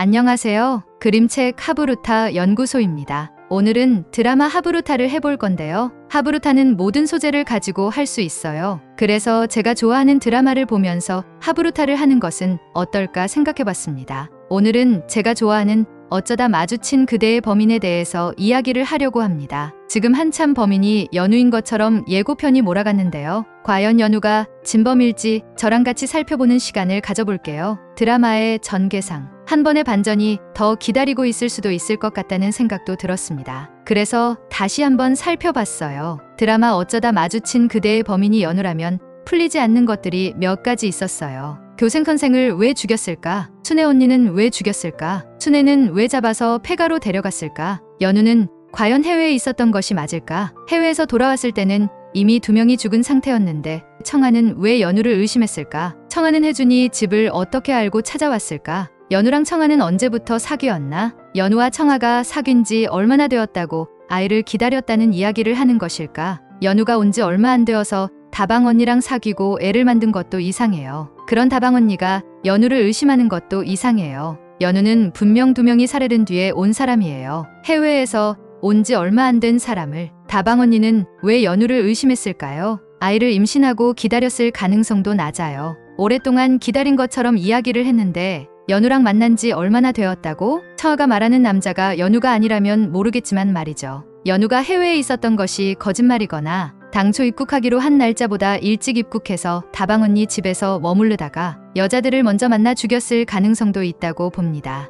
안녕하세요. 그림책 하부루타 연구소입니다. 오늘은 드라마 하부루타를 해볼 건데요. 하부루타는 모든 소재를 가지고 할 수 있어요. 그래서 제가 좋아하는 드라마를 보면서 하부루타를 하는 것은 어떨까 생각해봤습니다. 오늘은 제가 좋아하는 어쩌다 마주친 그대의 범인에 대해서 이야기를 하려고 합니다. 지금 한참 범인이 연우인 것처럼 예고편이 몰아갔는데요. 과연 연우가 진범일지 저랑 같이 살펴보는 시간을 가져볼게요. 드라마의 전개상, 한 번의 반전이 더 기다리고 있을 수도 있을 것 같다는 생각도 들었습니다. 그래서 다시 한번 살펴봤어요. 드라마 어쩌다 마주친 그대의 범인이 연우라면 풀리지 않는 것들이 몇 가지 있었어요. 교생 선생을 왜 죽였을까? 순애 언니는 왜 죽였을까? 순애는 왜 잡아서 폐가로 데려갔을까? 연우는 과연 해외에 있었던 것이 맞을까? 해외에서 돌아왔을 때는 이미 2명이 죽은 상태였는데 청아는 왜 연우를 의심했을까? 청아는 혜준이 집을 어떻게 알고 찾아왔을까? 연우랑 청아는 언제부터 사귀었나? 연우와 청아가 사귄 지 얼마나 되었다고 아이를 기다렸다는 이야기를 하는 것일까? 연우가 온 지 얼마 안 되어서 다방 언니랑 사귀고 애를 만든 것도 이상해요. 그런 다방 언니가 연우를 의심하는 것도 이상해요. 연우는 분명 2명이 살해된 뒤에 온 사람이에요. 해외에서 온 지 얼마 안 된 사람을 다방 언니는 왜 연우를 의심했을까요? 아이를 임신하고 기다렸을 가능성도 낮아요. 오랫동안 기다린 것처럼 이야기를 했는데 연우랑 만난 지 얼마나 되었다고? 청아가 말하는 남자가 연우가 아니라면 모르겠지만 말이죠. 연우가 해외에 있었던 것이 거짓말이거나 당초 입국하기로 한 날짜보다 일찍 입국해서 다방 언니 집에서 머무르다가 여자들을 먼저 만나 죽였을 가능성도 있다고 봅니다.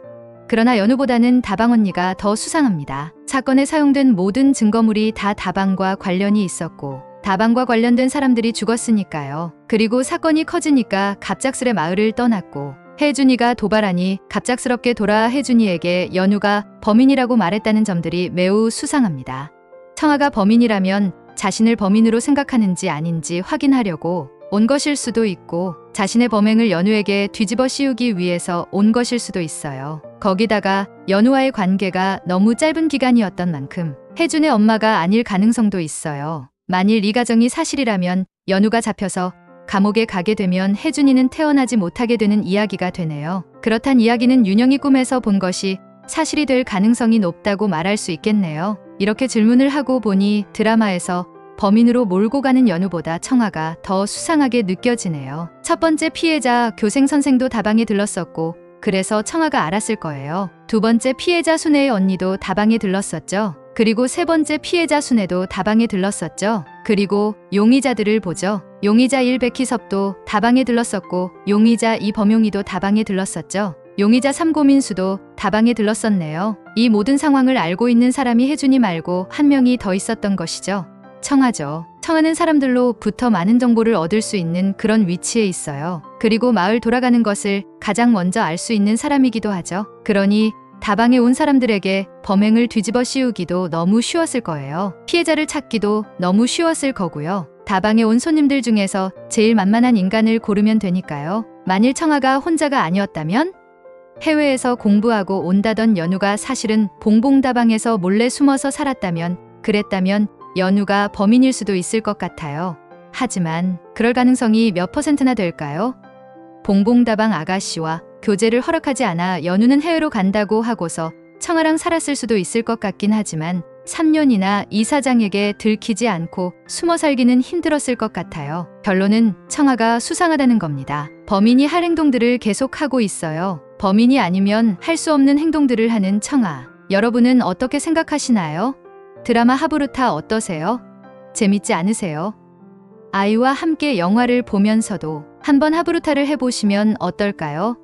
그러나 연우보다는 다방 언니가 더 수상합니다. 사건에 사용된 모든 증거물이 다 다방과 관련이 있었고 다방과 관련된 사람들이 죽었으니까요. 그리고 사건이 커지니까 갑작스레 마을을 떠났고 혜준이가 도발하니 갑작스럽게 돌아와 혜준이에게 연우가 범인이라고 말했다는 점들이 매우 수상합니다. 청아가 범인이라면 자신을 범인으로 생각하는지 아닌지 확인하려고 온 것일 수도 있고 자신의 범행을 연우에게 뒤집어 씌우기 위해서 온 것일 수도 있어요. 거기다가 연우와의 관계가 너무 짧은 기간이었던 만큼 혜준의 엄마가 아닐 가능성도 있어요. 만일 이 가정이 사실이라면 연우가 잡혀서 감옥에 가게 되면 혜준이는 태어나지 못하게 되는 이야기가 되네요. 그렇단 이야기는 윤영이 꿈에서 본 것이 사실이 될 가능성이 높다고 말할 수 있겠네요. 이렇게 질문을 하고 보니 드라마에서 범인으로 몰고 가는 연우보다 청아가 더 수상하게 느껴지네요. 첫 번째 피해자 교생 선생도 다방에 들렀었고 그래서 청아가 알았을 거예요. 두 번째 피해자 순애의 언니도 다방에 들렀었죠. 그리고 세 번째 피해자 순애도 다방에 들렀었죠. 그리고 용의자들을 보죠. 용의자 1 백희섭도 다방에 들렀었고 용의자 2 범용이도 다방에 들렀었죠. 용의자 3 고민수도 다방에 들렀었네요. 이 모든 상황을 알고 있는 사람이 혜준이 말고 한 명이 더 있었던 것이죠. 청아죠. 청아는 사람들로부터 많은 정보를 얻을 수 있는 그런 위치에 있어요. 그리고 마을 돌아가는 것을 가장 먼저 알 수 있는 사람이기도 하죠. 그러니 다방에 온 사람들에게 범행을 뒤집어 씌우기도 너무 쉬웠을 거예요. 피해자를 찾기도 너무 쉬웠을 거고요. 다방에 온 손님들 중에서 제일 만만한 인간을 고르면 되니까요. 만일 청아가 혼자가 아니었다면? 해외에서 공부하고 온다던 연우가 사실은 봉봉다방에서 몰래 숨어서 살았다면 그랬다면 연우가 범인일 수도 있을 것 같아요. 하지만 그럴 가능성이 몇 %나 될까요? 봉봉다방 아가씨와 교제를 허락하지 않아 연우는 해외로 간다고 하고서 청아랑 살았을 수도 있을 것 같긴 하지만 3년이나 이 사장에게 들키지 않고 숨어 살기는 힘들었을 것 같아요. 결론은 청아가 수상하다는 겁니다. 범인이 할 행동들을 계속하고 있어요. 범인이 아니면 할 수 없는 행동들을 하는 청아. 여러분은 어떻게 생각하시나요? 드라마 하부루타 어떠세요? 재밌지 않으세요? 아이와 함께 영화를 보면서도 한번 하부루타를 해보시면 어떨까요?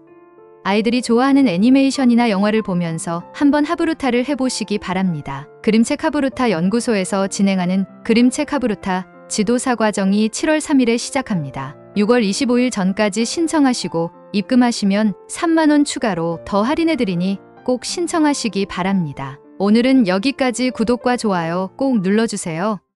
아이들이 좋아하는 애니메이션이나 영화를 보면서 한번 하부루타를 해보시기 바랍니다. 그림책 하부루타 연구소에서 진행하는 그림책 하부루타 지도사 과정이 7월 3일에 시작합니다. 6월 25일 전까지 신청하시고 입금하시면 3만 원 추가로 더 할인해드리니 꼭 신청하시기 바랍니다. 오늘은 여기까지. 구독과 좋아요 꼭 눌러주세요.